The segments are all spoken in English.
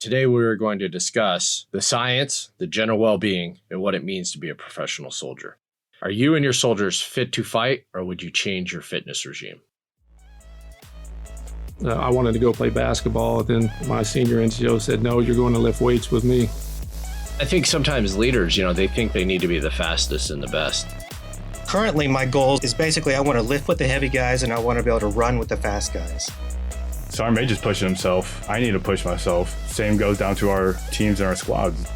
Today we're going to discuss the science, the general well-being, and what it means to be a professional soldier. Are you and your soldiers fit to fight, or would you change your fitness regime? I wanted to go play basketball. Then my senior NCO said, no, you're going to lift weights with me. I think sometimes leaders, they think they need to be the fastest and the best. Currently, my goal is basically I want to lift with the heavy guys and I want to be able to run with the fast guys. Sergeant Maj is pushing himself. I need to push myself. Same goes down to our teams and our squads.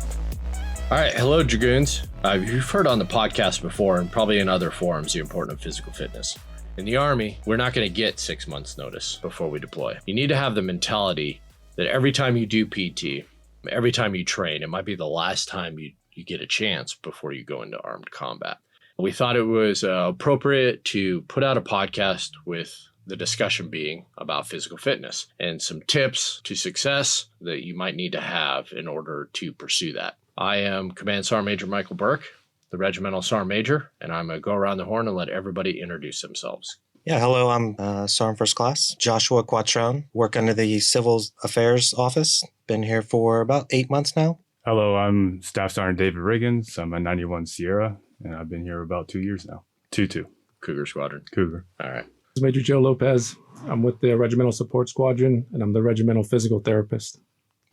All right. Hello, Dragoons. You've heard on the podcast before and probably in other forums the importance of physical fitness. In the Army, we're not going to get 6 months notice before we deploy. You need to have the mentality that every time you do PT, every time you train, it might be the last time you get a chance before you go into armed combat. We thought it was appropriate to put out a podcast with the discussion being about physical fitness and some tips to success that you might need to have in order to pursue that. I am Command Sgt Maj Michael Burke, the Regimental Sergeant Major, and I'm going to go around the horn and let everybody introduce themselves. Yeah, hello, I'm Sergeant First Class Joshua Quattrone, work under the Civil Affairs Office. Been here for about 8 months now. Hello, I'm Staff Sergeant David Riggins. I'm a 91 Sierra, and I've been here about 2 years now. 2-2. Cougar Squadron. Cougar. All right. This is Major Joe Lopez. I'm with the Regimental Support Squadron, and I'm the Regimental Physical Therapist.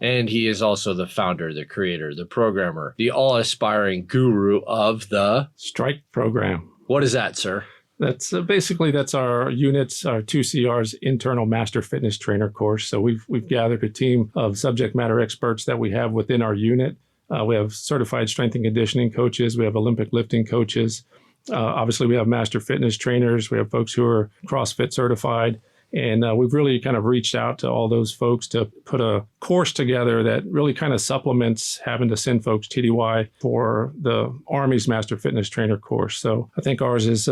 And he is also the founder, the creator, the programmer, the all-aspiring guru of the Strike Program. What is that, sir? That's that's our unit's, our 2CR's internal master fitness trainer course. So we've gathered a team of subject matter experts that we have within our unit. We have certified strength and conditioning coaches. We have Olympic lifting coaches. Obviously, we have master fitness trainers. We have folks who are CrossFit certified. And we've really kind of reached out to all those folks to put a course together that really kind of supplements having to send folks TDY for the Army's Master Fitness Trainer course. So I think ours is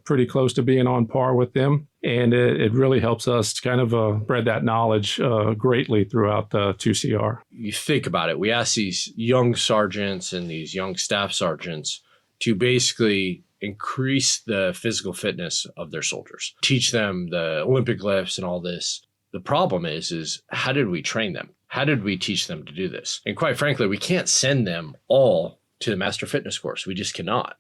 pretty close to being on par with them. And it really helps us kind of spread that knowledge greatly throughout the 2CR. You think about it. We ask these young sergeants and these young staff sergeants to basically increase the physical fitness of their soldiers, teach them the Olympic lifts and all this. The problem is how did we train them? How did we teach them to do this? And quite frankly, we can't send them all to the Master Fitness course. We just cannot.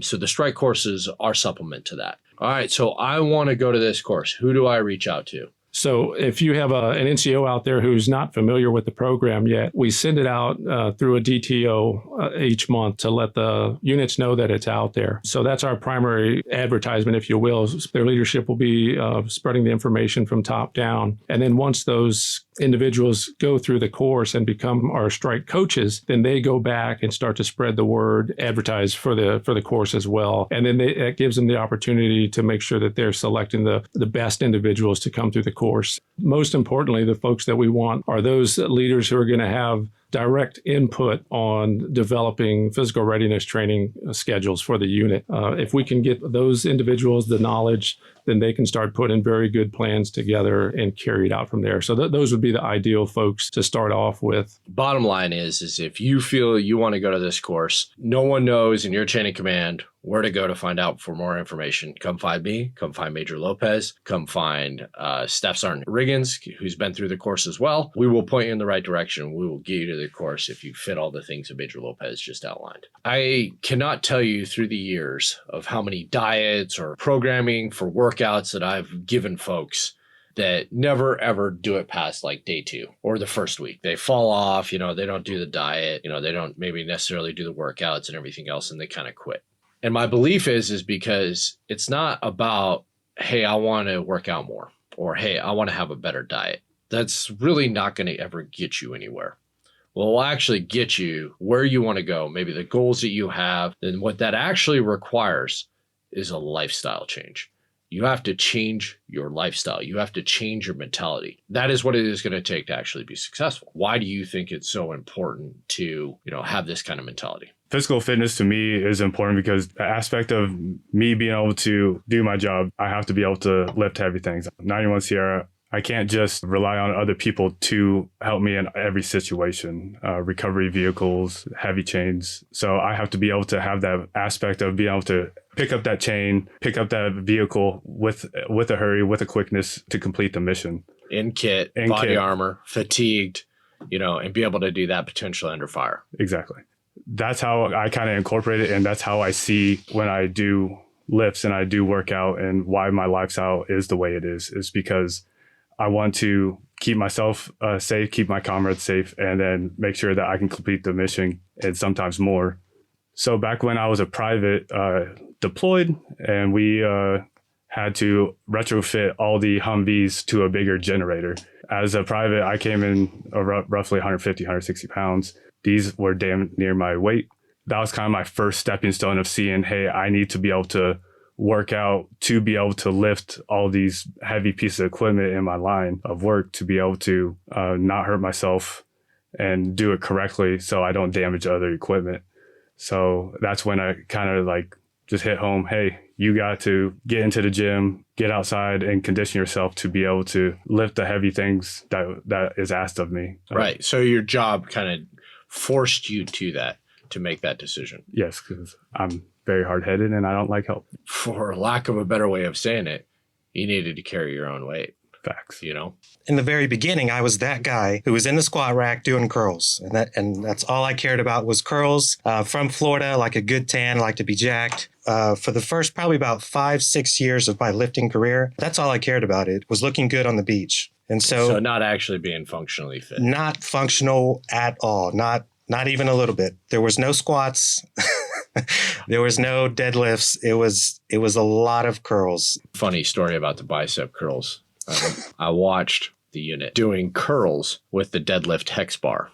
So the strike courses are supplement to that. All right, so I want to go to this course. Who do I reach out to? So if you have an NCO out there who's not familiar with the program yet, we send it out through a DTO each month to let the units know that it's out there. So that's our primary advertisement, if you will. Their leadership will be spreading the information from top down. And then once those individuals go through the course and become our strike coaches, then they go back and start to spread the word, advertise for the course as well. And then that gives them the opportunity to make sure that they're selecting the best individuals to come through the course. Most importantly, the folks that we want are those leaders who are going to have direct input on developing physical readiness training schedules for the unit. If we can get those individuals the knowledge, then they can start putting very good plans together and carry it out from there. So those would be the ideal folks to start off with. Bottom line is if you feel you want to go to this course, no one knows in your chain of command where to go to find out for more information. Come find me, come find Major Lopez, come find Staff Sergeant Riggins, who's been through the course as well. We will point you in the right direction. We will get you to the course if you fit all the things that Major Lopez just outlined. I cannot tell you through the years of how many diets or programming for workouts that I've given folks that never ever do it past like day 2 or the first week. They fall off, they don't do the diet, they don't maybe necessarily do the workouts and everything else, and they kind of quit. And my belief is because it's not about, hey, I want to work out more, or hey, I want to have a better diet. That's really not going to ever get you anywhere. Well, it will actually get you where you want to go, maybe the goals that you have. Then what that actually requires is a lifestyle change. You have to change your lifestyle. You have to change your mentality. That is what it is going to take to actually be successful. Why do you think it's so important to, have this kind of mentality? Physical fitness to me is important because the aspect of me being able to do my job, I have to be able to lift heavy things. 91 Sierra, I can't just rely on other people to help me in every situation, recovery vehicles, heavy chains. So I have to be able to have that aspect of being able to pick up that chain, pick up that vehicle with a hurry, with a quickness to complete the mission. In kit, body armor, fatigued, and be able to do that potentially under fire. Exactly. That's how I kind of incorporate it. And that's how I see when I do lifts and I do work out, and why my lifestyle is the way it is because I want to keep myself safe, keep my comrades safe, and then make sure that I can complete the mission and sometimes more. So back when I was a private deployed, and we had to retrofit all the Humvees to a bigger generator. As a private, I came in roughly 150, 160 pounds. These were damn near my weight. That was kind of my first stepping stone of seeing, hey, I need to be able to work out to be able to lift all these heavy pieces of equipment in my line of work, to be able to not hurt myself and do it correctly so I don't damage other equipment. So that's when I kind of like just hit home, hey, you got to get into the gym, get outside and condition yourself to be able to lift the heavy things that is asked of me. Right. So your job kind of forced you to make that decision. Yes, because I'm very hard-headed and I don't like help. For lack of a better way of saying it, you needed to carry your own weight. Facts. In the very beginning, I was that guy who was in the squat rack doing curls. And that's all I cared about was curls. From Florida, like a good tan, like to be jacked. For the first probably about 5-6 years of my lifting career, that's all I cared about. It was looking good on the beach. And so not actually being functionally fit. Not functional at all. Not even a little bit. There was no squats. There was no deadlifts. It was a lot of curls. Funny story about the bicep curls. I watched the unit doing curls with the deadlift hex bar.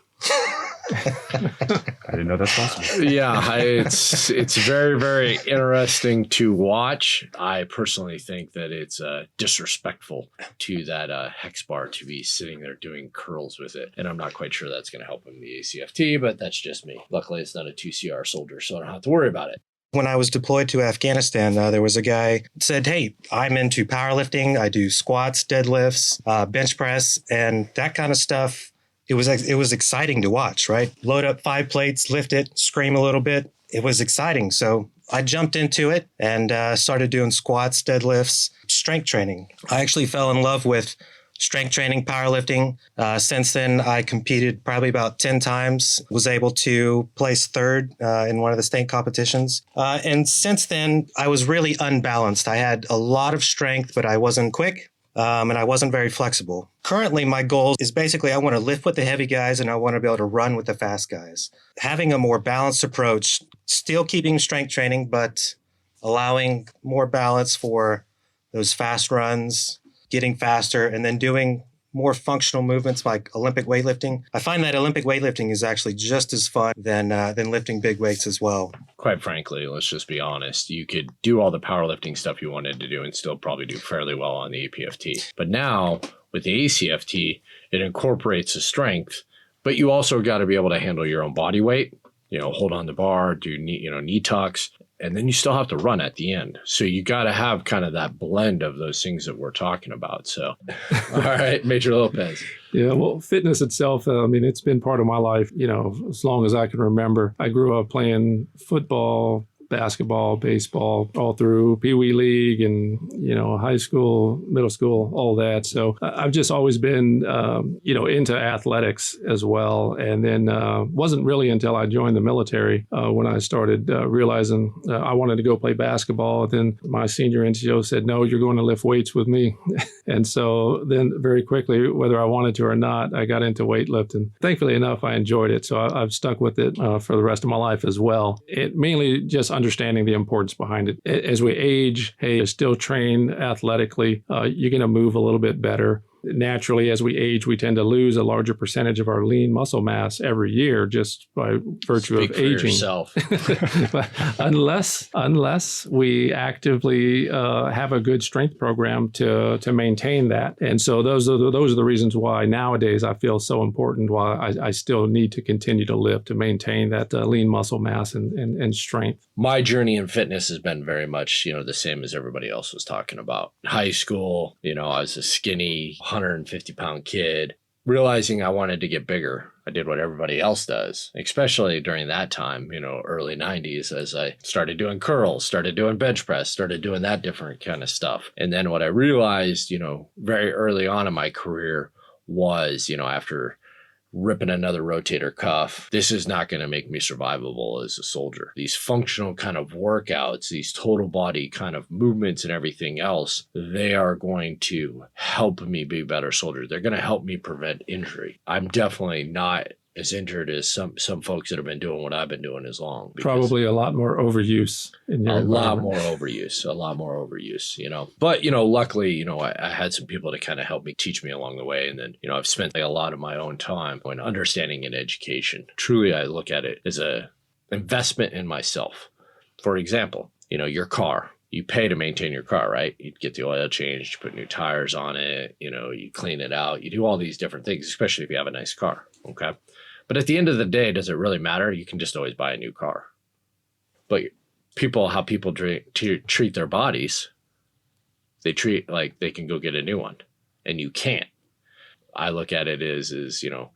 I didn't know that's possible. Yeah, it's very, very interesting to watch. I personally think that it's disrespectful to that hex bar to be sitting there doing curls with it. And I'm not quite sure that's going to help him in the ACFT, but that's just me. Luckily, it's not a 2CR soldier, so I don't have to worry about it. When I was deployed to Afghanistan, there was a guy that said, hey, I'm into powerlifting. I do squats, deadlifts, bench press, and that kind of stuff. It was exciting to watch, right? Load up 5 plates, lift it, scream a little bit. It was exciting. So I jumped into it and started doing squats, deadlifts, strength training. I actually fell in love with strength training, powerlifting. Since then, I competed probably about 10 times, was able to place 3rd in one of the state competitions. And since then, I was really unbalanced. I had a lot of strength, but I wasn't quick. And I wasn't very flexible. Currently, my goal is basically I want to lift with the heavy guys and I want to be able to run with the fast guys. Having a more balanced approach, still keeping strength training, but allowing more balance for those fast runs, getting faster, and then doing more functional movements like Olympic weightlifting. I find that Olympic weightlifting is actually just as fun than lifting big weights as well. Quite frankly, let's just be honest. You could do all the powerlifting stuff you wanted to do and still probably do fairly well on the APFT. But now with the ACFT, it incorporates the strength, but you also got to be able to handle your own body weight, hold on the bar, do knee tucks, and then you still have to run at the end. So you got to have kind of that blend of those things that we're talking about. So, all right, Major Lopez. Yeah, well, fitness itself, it's been part of my life, as long as I can remember. I grew up playing football, basketball, baseball, all through Pee Wee League and, high school, middle school, all that. So I've just always been, into athletics as well. And then wasn't really until I joined the military when I started realizing I wanted to go play basketball. Then my senior NCO said, no, you're going to lift weights with me. And so then very quickly, whether I wanted to or not, I got into weightlifting. Thankfully enough, I enjoyed it. So I've stuck with it for the rest of my life as well. It mainly just understanding the importance behind it. As we age, hey, still train athletically, you're going to move a little bit better. Naturally, as we age, we tend to lose a larger percentage of our lean muscle mass every year just by virtue Speak of for aging. Yourself. But unless we actively have a good strength program to maintain that. And so those are the reasons why nowadays I feel so important, why I still need to continue to lift to maintain that lean muscle mass and strength. My journey in fitness has been very much, the same as everybody else was talking about. In high school, I was a skinny 150-pound kid. Realizing I wanted to get bigger, I did what everybody else does, especially during that time, early 90s, as I started doing curls, started doing bench press, started doing that different kind of stuff. And then what I realized, very early on in my career was, after ripping another rotator cuff. This is not going to make me survivable as a soldier. These functional kind of workouts, these total body kind of movements and everything else, they are going to help me be a better soldier. They're going to help me prevent injury. I'm definitely not as injured as some folks that have been doing what I've been doing as long. Probably a lot more overuse. A lot more overuse, you know. But, you know, luckily, you know, I had some people to kind of help me, teach me along the way. And then, you know, I've spent like a lot of my own time on understanding and education. Truly, I look at it as a investment in myself. For example, you know, your car. You pay to maintain your car, right? You get the oil changed, you put new tires on it, you know, you clean it out, you do all these different things, especially if you have a nice car, okay? But at the end of the day, does it really matter? You can just always buy a new car. But how people treat their bodies, they treat like they can go get a new one, and you can't. I look at it as you know,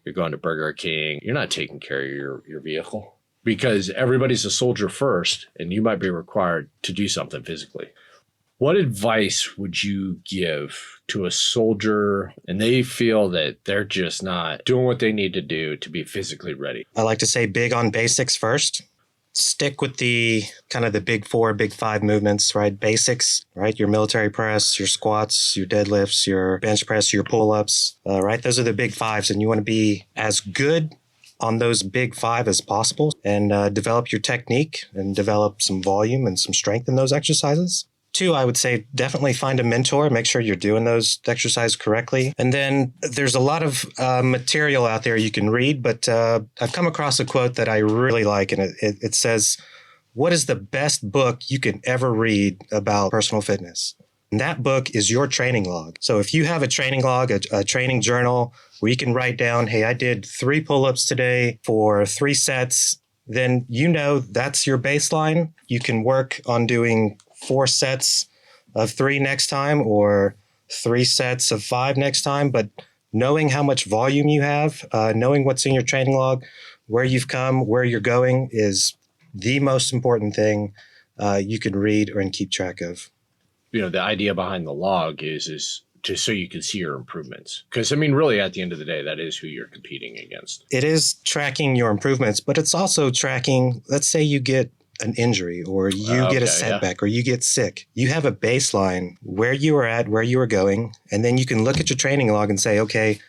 you're going to Burger King, you're not taking care of your vehicle. Because everybody's a soldier first, and you might be required to do something physically. What advice would you give to a soldier and they feel that they're just not doing what they need to do to be physically ready? I like to say big on basics first. Stick with the kind of the big 4, big 5 movements, right? Basics, right? Your military press, your squats, your deadlifts, your bench press, your pull-ups, right? Those are the big 5s, and you want to be as good on those big 5 as possible and develop your technique and develop some volume and some strength in those exercises. 2, I would say definitely find a mentor. Make sure you're doing those exercises correctly. And then there's a lot of material out there you can read, but I've come across a quote that I really like, and it says, "What is the best book you can ever read about personal fitness?" And that book is your training log. So if you have a training log, a training journal where you can write down, hey, I did 3 pull-ups today for 3 sets, then you know that's your baseline. You can work on doing 4 sets of 3 next time or 3 sets of 5 next time. But knowing how much volume you have, knowing what's in your training log, where you've come, where you're going is the most important thing you can read or and keep track of. You know, the idea behind the log is just so you can see your improvements. Because, I mean, really, at the end of the day, that is who you're competing against. It is tracking your improvements, but it's also tracking, let's say you get an injury or you get a setback or you get sick. You have a baseline where you were at, where you were going, and then you can look at your training log and say, okay,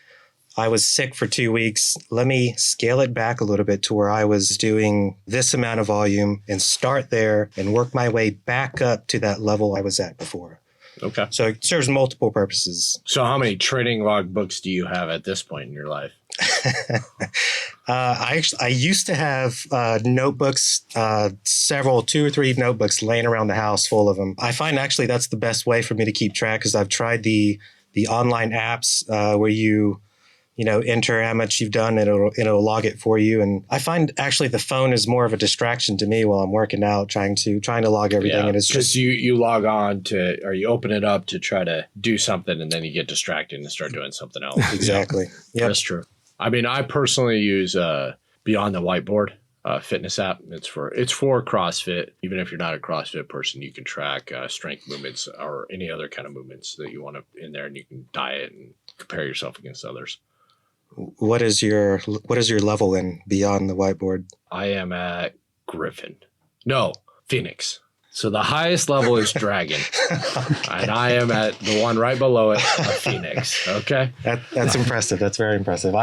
I was sick for 2 weeks. Let me scale it back a little bit to where I was doing this amount of volume and start there and work my way back up to that level I was at before. Okay. So it serves multiple purposes. So how many training log books do you have at this point in your life? I used to have notebooks, 2 or 3 notebooks laying around the house full of them. I find actually that's the best way for me to keep track because I've tried the online apps where you enter how much you've done and it'll log it for you. And I find actually the phone is more of a distraction to me while I'm working out, trying to log everything. Yeah, and it's just you log on to, or you open it up to try to do something and then you get distracted and start doing something else. Exactly. Yeah, that's true. I mean, I personally use Beyond the Whiteboard fitness app. It's for CrossFit. Even if you're not a CrossFit person, you can track strength movements or any other kind of movements that you want to in there, and you can diet and compare yourself against others. What is your level in Beyond the Whiteboard? I am at Phoenix. So the highest level is Dragon, and I am at the one right below it, a Phoenix. Okay, that's impressive. That's very impressive.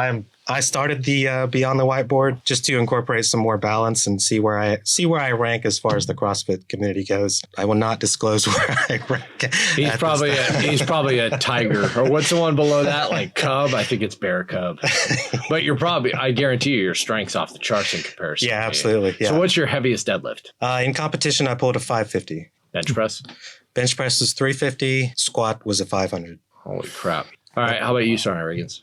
I started the Beyond the Whiteboard just to incorporate some more balance and see where I rank as far as the CrossFit community goes. I will not disclose where I rank. He's probably a Tiger, or what's the one below that? Like Cub? I think it's Bear Cub. But I guarantee you, your strength's off the charts in comparison. Yeah, absolutely. Yeah. So what's your heaviest deadlift? In competition, I pulled a 550. Bench press? Bench press is 350. Squat was a 500. Holy crap! All right, how about you, Sergeant Riggins?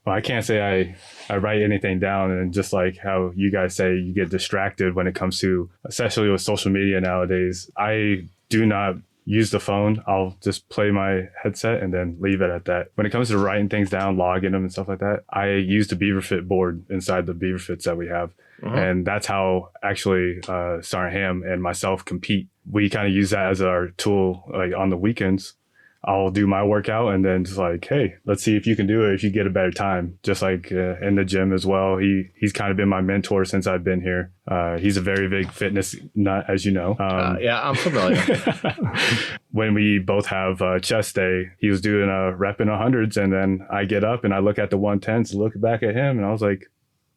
Well, I can't say I write anything down, and just like how you guys say you get distracted when it comes to, especially with social media nowadays, I do not use the phone. I'll just play my headset and then leave it at that. When it comes to writing things down, logging them and stuff like that, I use the BeaverFit board inside the BeaverFits that we have. Mm-hmm. And that's how actually Sergeant Ham and myself compete. We kind of use that as our tool, like on the weekends. I'll do my workout and then just like, hey, let's see if you can do it if you get a better time. Just like in the gym as well. He's kind of been my mentor since I've been here. He's a very big fitness nut, as you know. Yeah, I'm familiar. When we both have chest day, he was doing a rep in 100s, and then I get up and I look at the 110s, look back at him, and I was like,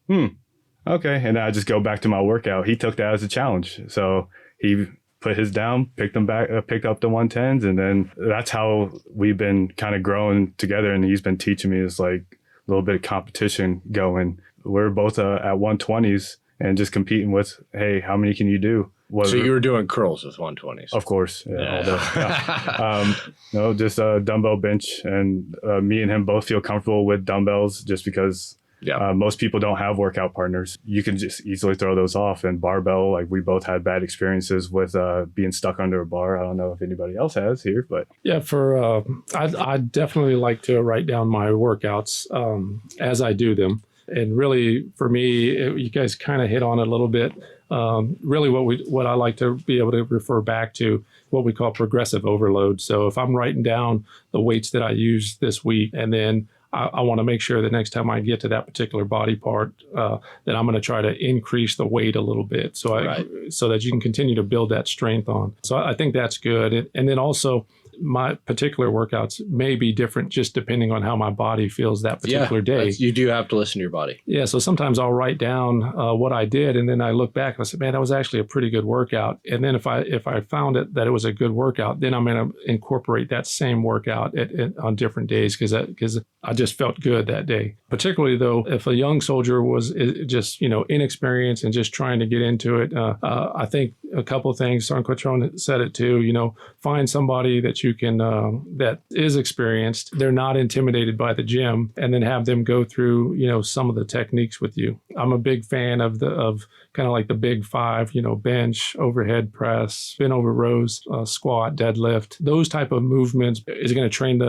okay. And then I just go back to my workout. He took that as a challenge. So he put his down, picked up the 110s, and then that's how we've been kind of growing together. And he's been teaching me this like a little bit of competition going. We're both at 120s and just competing with, hey, how many can you do? So you were doing curls with 120s? Of course. No, just a dumbbell bench. And me and him both feel comfortable with dumbbells just because most people don't have workout partners. You can just easily throw those off. And barbell, like we both had bad experiences with being stuck under a bar. I don't know if anybody else has here, but yeah, I definitely like to write down my workouts as I do them. And really, for me, you guys kind of hit on it a little bit. Really, what I like to be able to refer back to what we call progressive overload. So if I'm writing down the weights that I use this week, and then I want to make sure that next time I get to that particular body part, that I'm going to try to increase the weight a little bit, so that you can continue to build that strength on. So I think that's good. And then also, my particular workouts may be different just depending on how my body feels that particular day. You do have to listen to your body. Yeah, so sometimes I'll write down what I did, and then I look back and I say, man, that was actually a pretty good workout. And then if I found that it was a good workout, then I'm going to incorporate that same workout on different days because I just felt good that day. Particularly though, if a young soldier was just inexperienced and just trying to get into it, I think a couple of things. Sergeant Quattrone said it too. Find somebody that you can that is experienced. They're not intimidated by the gym, and then have them go through some of the techniques with you. I'm a big fan of kind of like the big five, bench, overhead press, bent over rows, squat, deadlift. Those type of movements is going to train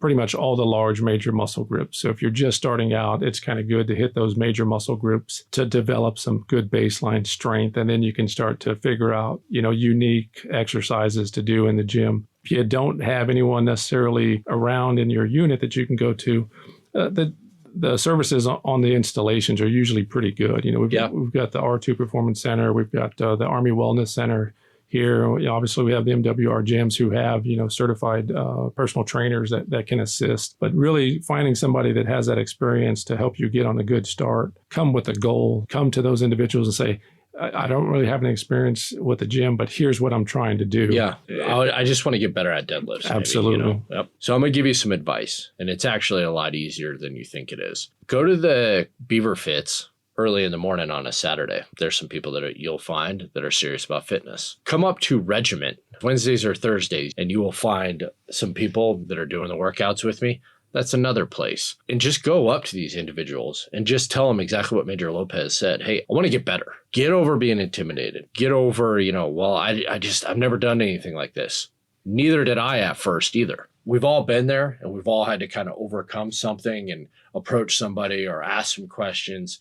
pretty much all the large major muscle groups. So if you're just starting out, it's kind of good to hit those major muscle groups to develop some good baseline strength, and then you can start to figure out unique exercises to do in the gym. If you don't have anyone necessarily around in your unit that you can go to, the services on the installations are usually pretty good. We've got the R2 Performance Center, we've got the Army Wellness Center here. Obviously, we have the MWR gyms who have certified personal trainers that can assist. But really finding somebody that has that experience to help you get on a good start, come with a goal, come to those individuals and say, I don't really have an experience with the gym, but here's what I'm trying to do. Yeah. I just want to get better at deadlifts. Absolutely. Maybe, Yep. So I'm going to give you some advice, and it's actually a lot easier than you think it is. Go to the Beaver Fits early in the morning on a Saturday. There's some people that you'll find that are serious about fitness. Come up to Regiment Wednesdays or Thursdays, and you will find some people that are doing the workouts with me. That's another place. And just go up to these individuals and just tell them exactly what Major Lopez said. Hey, I want to get better. Get over being intimidated. Get over, I've never done anything like this. Neither did I at first either. We've all been there, and we've all had to kind of overcome something and approach somebody or ask some questions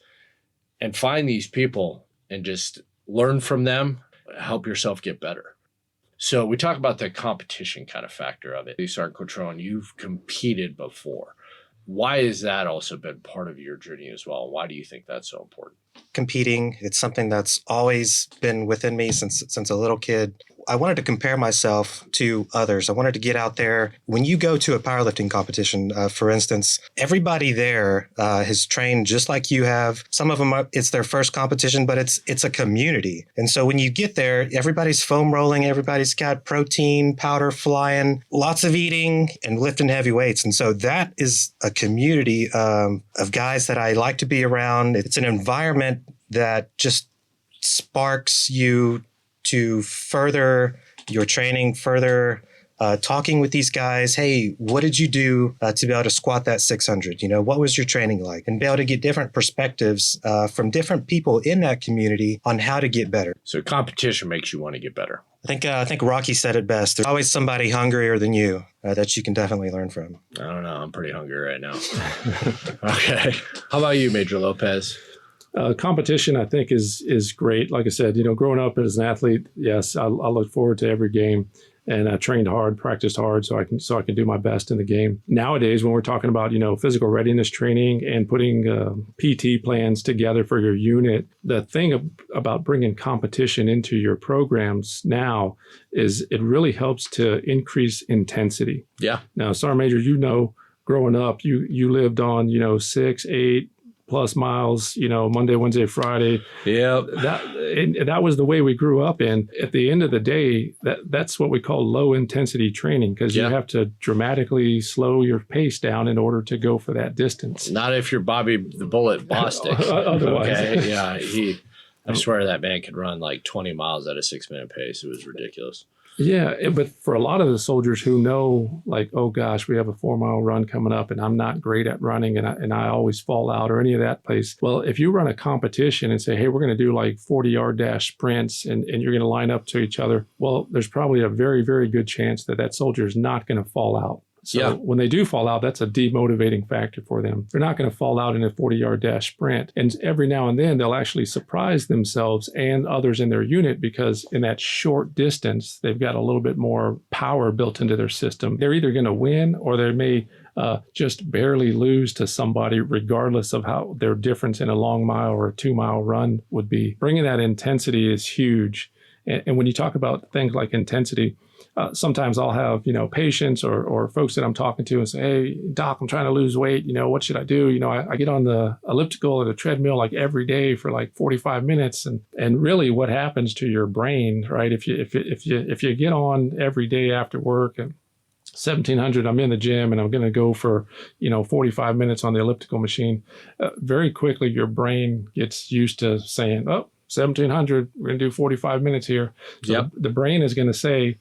and find these people and just learn from them, help yourself get better. So we talk about the competition kind of factor of it. Sergeant Quattrone, you've competed before. Why has that also been part of your journey as well? Why do you think that's so important? Competing, it's something that's always been within me since a little kid. I wanted to compare myself to others. I wanted to get out there. When you go to a powerlifting competition, for instance, everybody there has trained just like you have. Some of them, it's their first competition, but it's a community. And so when you get there, everybody's foam rolling, everybody's got protein powder flying, lots of eating and lifting heavy weights. And so that is a community of guys that I like to be around. It's an environment that just sparks you to further your training, further talking with these guys. Hey, what did you do to be able to squat that 600? What was your training like? And be able to get different perspectives from different people in that community on how to get better. So competition makes you want to get better. I think Rocky said it best. There's always somebody hungrier than you that you can definitely learn from. I don't know. I'm pretty hungry right now. Okay. How about you, Major Lopez? Competition, I think, is great. Like I said, growing up as an athlete, yes, I look forward to every game. and I trained hard, practiced hard so I can do my best in the game. Nowadays, when we're talking about, physical readiness training and putting PT plans together for your unit, the thing about bringing competition into your programs now is it really helps to increase intensity. Yeah. Now, Sergeant Major, growing up, you lived on, 6, 8 plus miles, Monday, Wednesday, Friday. Yeah. That was the way we grew up in. At the end of the day, that's what we call low intensity training, because you have to dramatically slow your pace down in order to go for that distance. Not if you're Bobby the Bullet Bostic. Otherwise. Okay. Yeah. I swear that man could run like 20 miles at a 6-minute pace. It was ridiculous. Yeah, but for a lot of the soldiers who know, like, oh gosh, we have a 4-mile run coming up and I'm not great at running and I always fall out or any of that place. Well, if you run a competition and say, hey, we're going to do like 40-yard dash sprints and you're going to line up to each other, well, there's probably a very, very good chance that soldier is not going to fall out. So when they do fall out, that's a demotivating factor for them. They're not going to fall out in a 40-yard dash sprint. And every now and then, they'll actually surprise themselves and others in their unit, because in that short distance, they've got a little bit more power built into their system. They're either going to win or they may just barely lose to somebody, regardless of how their difference in a long mile or a 2-mile run would be. Bringing that intensity is huge. And when you talk about things like intensity, sometimes I'll have, patients or folks that I'm talking to and say, hey, doc, I'm trying to lose weight. What should I do? I get on the elliptical or the treadmill like every day for like 45 minutes. And really what happens to your brain, right? If you get on every day after work and 1700, I'm in the gym and I'm going to go for, 45 minutes on the elliptical machine, very quickly your brain gets used to saying, oh, 1700, we're going to do 45 minutes here. So the brain is going to say,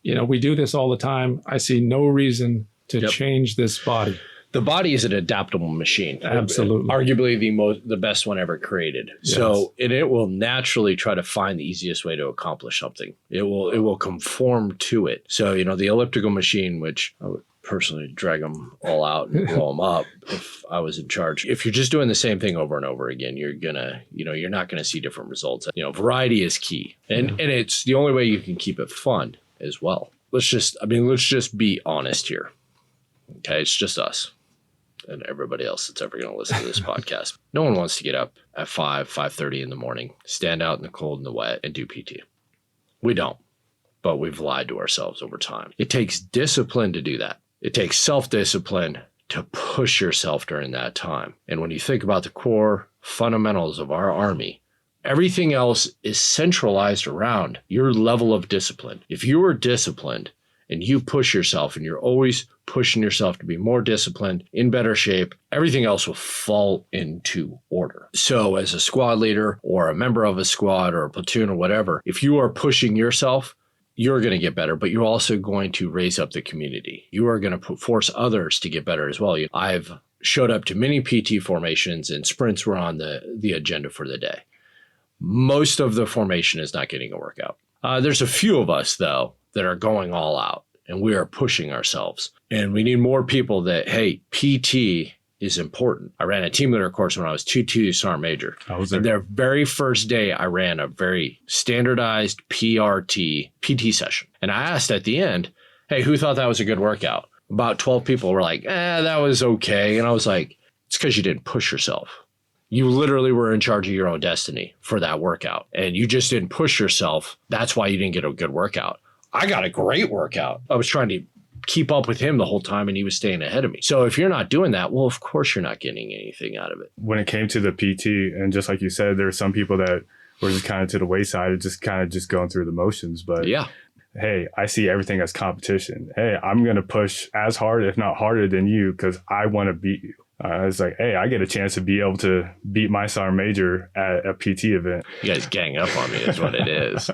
we do this all the time. I see no reason to change this body. The body is an adaptable machine. Absolutely. Arguably the best one ever created. Yes. So it will naturally try to find the easiest way to accomplish something. It will conform to it. So, the elliptical machine, which I would personally drag them all out and blow them up if I was in charge. If you're just doing the same thing over and over again, you're not gonna see different results. Variety is key. And it's the only way you can keep it fun as well. Let's just be honest here. Okay, it's just us and everybody else that's ever going to listen to this podcast. No one wants to get up at 5:30 in the morning, stand out in the cold and the wet and do PT. We don't, but we've lied to ourselves over time. It takes discipline to do that. It takes self-discipline to push yourself during that time. And when you think about the core fundamentals of our Army, everything else is centralized around your level of discipline. If you are disciplined and you push yourself and you're always pushing yourself to be more disciplined, in better shape, everything else will fall into order. So as a squad leader or a member of a squad or a platoon or whatever, if you are pushing yourself, you're going to get better, but you're also going to raise up the community. You are going to force others to get better as well. I've showed up to many PT formations and sprints were on the agenda for the day. Most of the formation is not getting a workout. There's a few of us, though, that are going all out, and we are pushing ourselves. And we need more people that, hey, PT is important. I ran a team leader course when I was 2-2 Sergeant Major. I was there. And their very first day, I ran a very standardized PT session. And I asked at the end, hey, who thought that was a good workout? About 12 people were like, that was okay. And I was like, it's because you didn't push yourself. You literally were in charge of your own destiny for that workout. And you just didn't push yourself. That's why you didn't get a good workout. I got a great workout. I was trying to keep up with him the whole time and he was staying ahead of me. So if you're not doing that, well, of course you're not getting anything out of it. When it came to the PT, and just like you said, there are some people that were just kind of to the wayside, just going through the motions. But yeah, hey, I see everything as competition. Hey, I'm going to push as hard, if not harder than you, because I want to beat you. It's like, hey, I get a chance to be able to beat my Sergeant Major at a PT event. You guys gang up on me is what it is.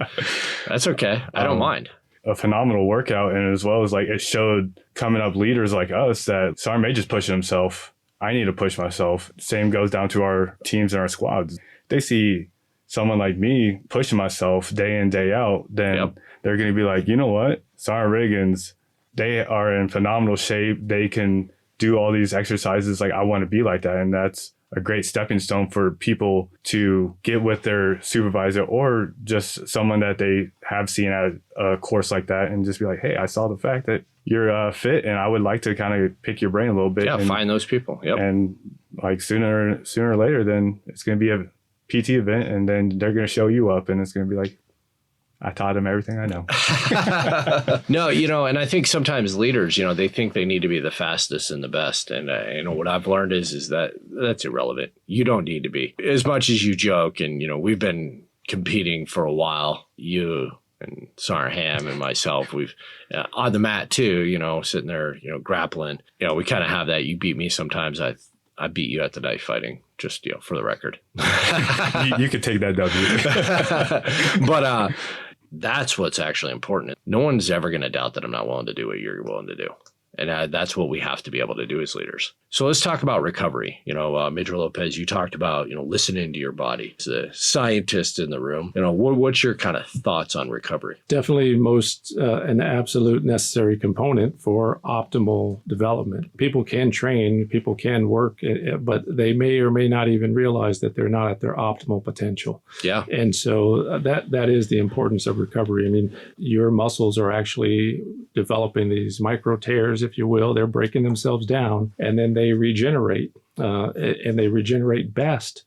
That's okay. I don't mind. A phenomenal workout, and as well as like it showed coming up leaders like us that Sergeant Major's pushing himself. I need to push myself. Same goes down to our teams and our squads. They see someone like me pushing myself day in, day out, then they're going to be like, you know what? Sergeant Riggins, they are in phenomenal shape. They can do all these exercises. Like, I want to be like that. And that's a great stepping stone for people to get with their supervisor or just someone that they have seen at a course like that and just be like, hey, I saw the fact that you're fit and I would like to kind of pick your brain a little bit. Yeah, find those people. Yep. And like sooner or later, then it's going to be a PT event and then they're going to show you up and it's going to be like, I taught him everything I know. No, and I think sometimes leaders, they think they need to be the fastest and the best. And, what I've learned is that that's irrelevant. You don't need to be. As much as you joke and, we've been competing for a while, you and Sarham and myself, we've on the mat too, sitting there, grappling, we kind of have that. You beat me sometimes. I beat you at the knife fighting, just, for the record. you could take that W. But, that's what's actually important. No one's ever going to doubt that I'm not willing to do what you're willing to do. And that's what we have to be able to do as leaders. So let's talk about recovery. Major Lopez, you talked about, listening to your body. As a scientist in the room, what's your kind of thoughts on recovery? Definitely an absolute necessary component for optimal development. People can train, people can work, but they may or may not even realize that they're not at their optimal potential. Yeah. And so that is the importance of recovery. I mean, your muscles are actually developing these micro tears, if you will. They're breaking themselves down and then they regenerate and they regenerate best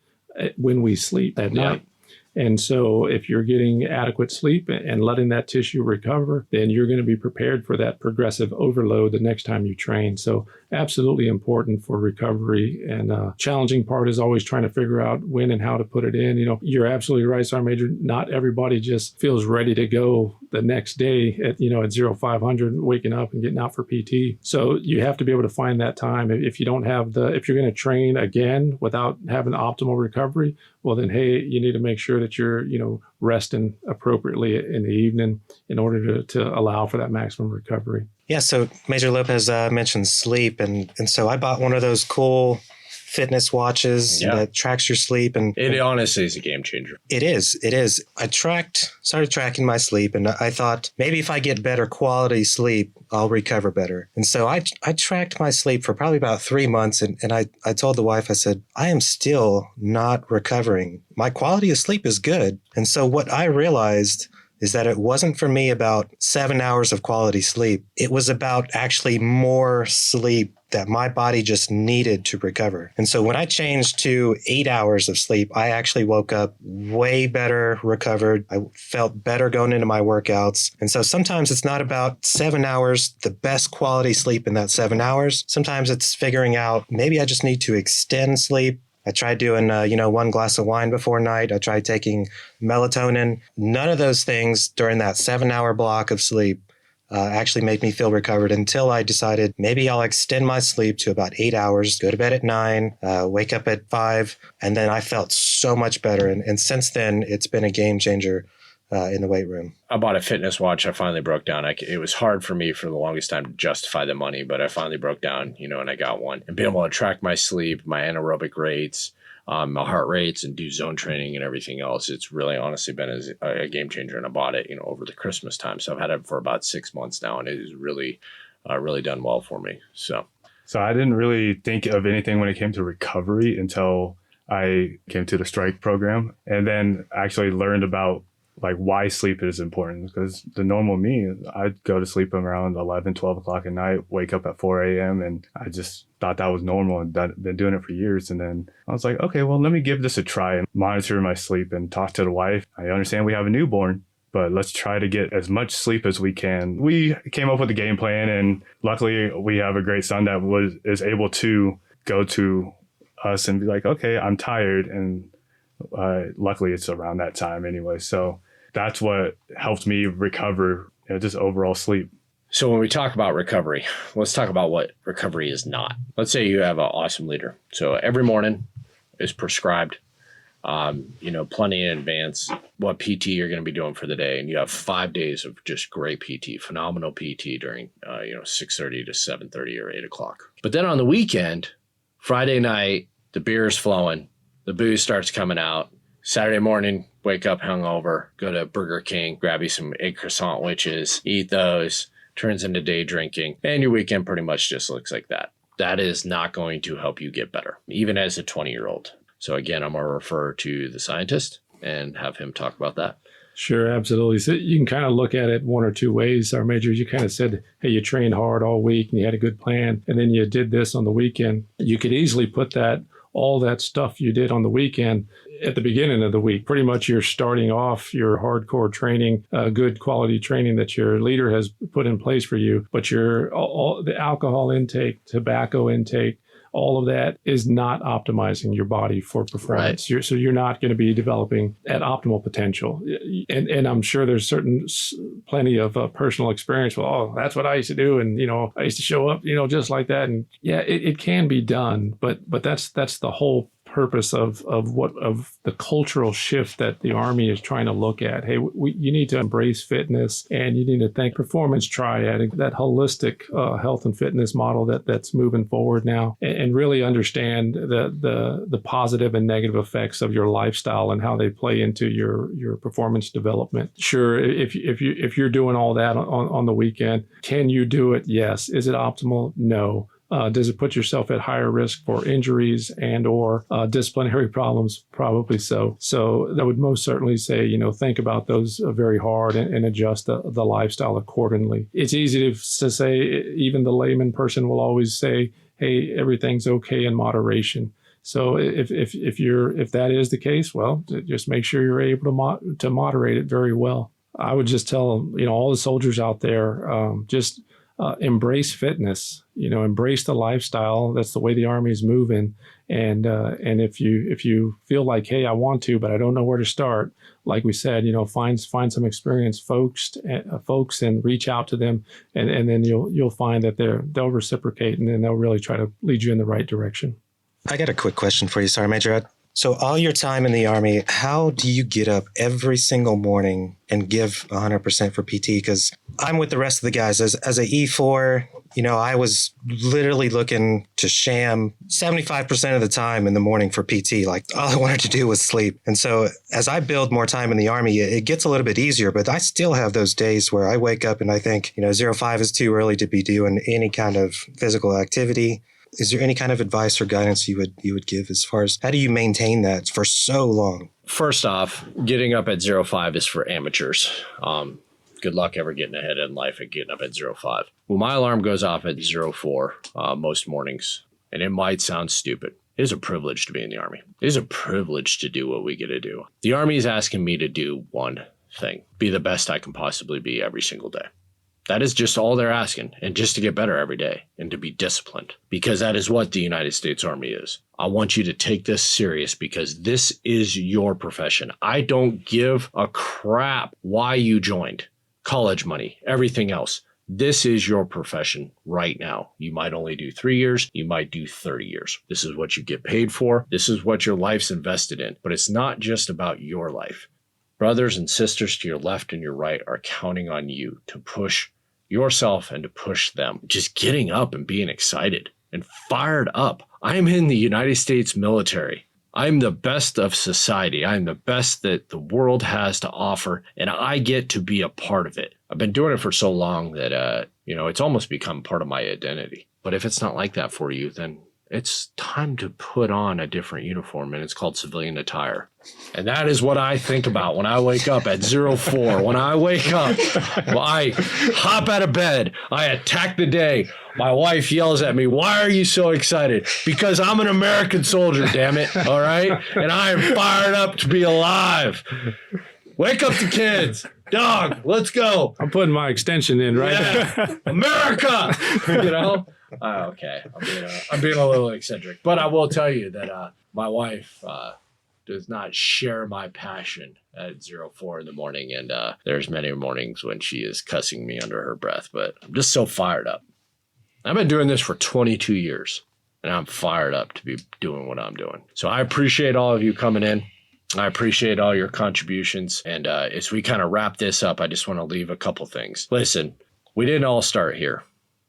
when we sleep at night. And so if you're getting adequate sleep and letting that tissue recover, then you're going to be prepared for that progressive overload the next time you train. So absolutely important for recovery. And challenging part is always trying to figure out when and how to put it in. You're absolutely right, Sergeant Major. Not everybody just feels ready to go the next day at 0500, waking up and getting out for PT. So you have to be able to find that time. If you don't have if you're going to train again without having optimal recovery, well then, hey, you need to make sure that you're, resting appropriately in the evening in order to allow for that maximum recovery. Yeah, so Major Lopez mentioned sleep, and so I bought one of those cool fitness watches that tracks your sleep. And it honestly is a game changer. It is. I started tracking my sleep, and I thought maybe if I get better quality sleep, I'll recover better. And so I tracked my sleep for probably about 3 months, and I told the wife, I said, I am still not recovering. My quality of sleep is good. And so what I realized is that it wasn't for me about 7 hours of quality sleep. It was about actually more sleep that my body just needed to recover. And so when I changed to 8 hours of sleep, I actually woke up way better recovered. I felt better going into my workouts. And so sometimes it's not about 7 hours, the best quality sleep in that 7 hours. Sometimes it's figuring out maybe I just need to extend sleep. I tried doing, 1 glass of wine before night. I tried taking melatonin. None of those things during that 7-hour block of sleep actually made me feel recovered until I decided maybe I'll extend my sleep to about 8 hours, go to bed at 9, wake up at 5. And then I felt so much better. And since then, it's been a game changer in the weight room. I bought a fitness watch. I finally broke down. It was hard for me for the longest time to justify the money, but I finally broke down, and I got one. And being able to track my sleep, my anaerobic rates, my heart rates, and do zone training and everything else, it's really honestly been a game changer. And I bought it, over the Christmas time. So I've had it for about 6 months now, and it has really, really done well for me. So I didn't really think of anything when it came to recovery until I came to the strike program, and then actually learned about why sleep is important. Because the normal me, I'd go to sleep around 11, 12 o'clock at night, wake up at 4 a.m. And I just thought that was normal and been doing it for years. And then I was like, okay, well, let me give this a try and monitor my sleep and talk to the wife. I understand we have a newborn, but let's try to get as much sleep as we can. We came up with a game plan, and luckily we have a great son that is able to go to us and be like, okay, I'm tired. And luckily it's around that time anyway. So that's what helped me recover, just overall sleep. So when we talk about recovery, let's talk about what recovery is not. Let's say you have an awesome leader. So every morning is prescribed, plenty in advance what PT you're going to be doing for the day. And you have 5 days of just great PT, phenomenal PT during, 6:30 to 7:30 or 8 o'clock. But then on the weekend, Friday night, the beer is flowing, the booze starts coming out. Saturday morning, wake up hungover, go to Burger King, grab you some egg croissant witches, eat those, turns into day drinking, and your weekend pretty much just looks like that. that is not going to help you get better, even as a 20-year-old. So again, I'm going to refer to the scientist and have him talk about that. Sure, absolutely. So you can kind of look at it one or two ways. Our major, you kind of said, hey, you trained hard all week and you had a good plan, and then you did this on the weekend. You could easily put all that stuff you did on the weekend at the beginning of the week. Pretty much you're starting off your hardcore training, good quality training that your leader has put in place for you, but all the alcohol intake, tobacco intake, all of that is not optimizing your body for performance. Right. So you're not going to be developing at optimal potential. And I'm sure there's plenty of personal experience. Well, oh, that's what I used to do. And, I used to show up, just like that. And yeah, it can be done, but that's the whole purpose of the cultural shift that the Army is trying to look at. Hey, you need to embrace fitness, and you need to think performance triad, that holistic health and fitness model that's moving forward now, and really understand the positive and negative effects of your lifestyle and how they play into your performance development. Sure, if you're doing all that on the weekend, can you do it? Yes. Is it optimal? No. Does it put yourself at higher risk for injuries and or disciplinary problems? Probably so. So that would most certainly say, think about those very hard and adjust the lifestyle accordingly. It's easy to say, even the layman person will always say, hey, everything's okay in moderation. So if that is the case, well, just make sure you're able to moderate it very well. I would just tell, all the soldiers out there, just embrace fitness, embrace the lifestyle. That's the way the Army is moving. And if you feel like, hey, I want to, but I don't know where to start, like we said, find some experienced folks and reach out to them. And then you'll find that they'll reciprocate, and then they'll really try to lead you in the right direction. I got a quick question for you, Sergeant Major. So all your time in the Army, how do you get up every single morning and give 100% for PT? Because I'm with the rest of the guys. As a E4, I was literally looking to sham 75% of the time in the morning for PT. Like, all I wanted to do was sleep. And so as I build more time in the Army, it gets a little bit easier, but I still have those days where I wake up and I think, 05 is too early to be doing any kind of physical activity. Is there any kind of advice or guidance you would give as far as how do you maintain that for so long? First off, getting up at 05 is for amateurs. Good luck ever getting ahead in life at getting up at 05. Well, my alarm goes off at 04 most mornings, and it might sound stupid. It is a privilege to be in the Army. It is a privilege to do what we get to do. The Army is asking me to do one thing: be the best I can possibly be every single day. That is just all they're asking, and just to get better every day and to be disciplined, because that is what the United States Army is. I want you to take this serious because this is your profession. I don't give a crap why you joined. College money, everything else. This is your profession right now. You might only do 3 years. You might do 30 years. This is what you get paid for. This is what your life's invested in. But it's not just about your life. Brothers and sisters to your left and your right are counting on you to push yourself and to push them. Just getting up and being excited and fired up. I am in the United States military. I'm the best of society. I'm the best that the world has to offer, and I get to be a part of it. I've been doing it for so long that, it's almost become part of my identity. But if it's not like that for you, then it's time to put on a different uniform, and it's called civilian attire. And that is what I think about when I wake up at 04. When I wake up, I hop out of bed. I attack the day. My wife yells at me, "Why are you so excited?" Because I'm an American soldier, damn it. All right? And I am fired up to be alive. Wake up the kids. Dog, let's go. I'm putting my extension in right now. America! Okay. I'm being a little eccentric. But I will tell you that my wife does not share my passion at 04 in the morning. And there's many mornings when she is cussing me under her breath. But I'm just so fired up. I've been doing this for 22 years, and I'm fired up to be doing what I'm doing. So I appreciate all of you coming in. I appreciate all your contributions. And as we kind of wrap this up, I just want to leave a couple things. Listen, we didn't all start here.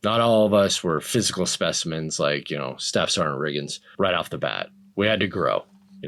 Not all of us were physical specimens like, Staff Sergeant Riggins right off the bat. We had to grow.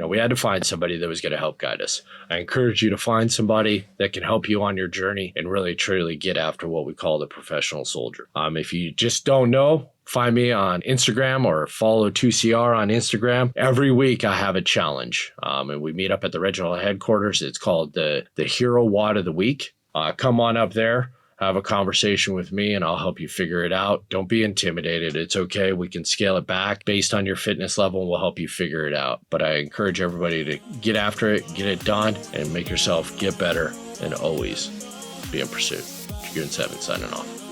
We had to find somebody that was going to help guide us. I encourage you to find somebody that can help you on your journey and really truly get after what we call the professional soldier. If you just don't know, find me on Instagram or follow 2CR on Instagram. Every week I have a challenge, and we meet up at the regional headquarters. It's called the Hero Wad of the Week. Come on up there, have a conversation with me, and I'll help you figure it out. Don't be intimidated. It's okay. We can scale it back based on your fitness level, and we'll help you figure it out. But I encourage everybody to get after it, get it done, and make yourself get better, and always be in pursuit. Dragoon 7 signing off.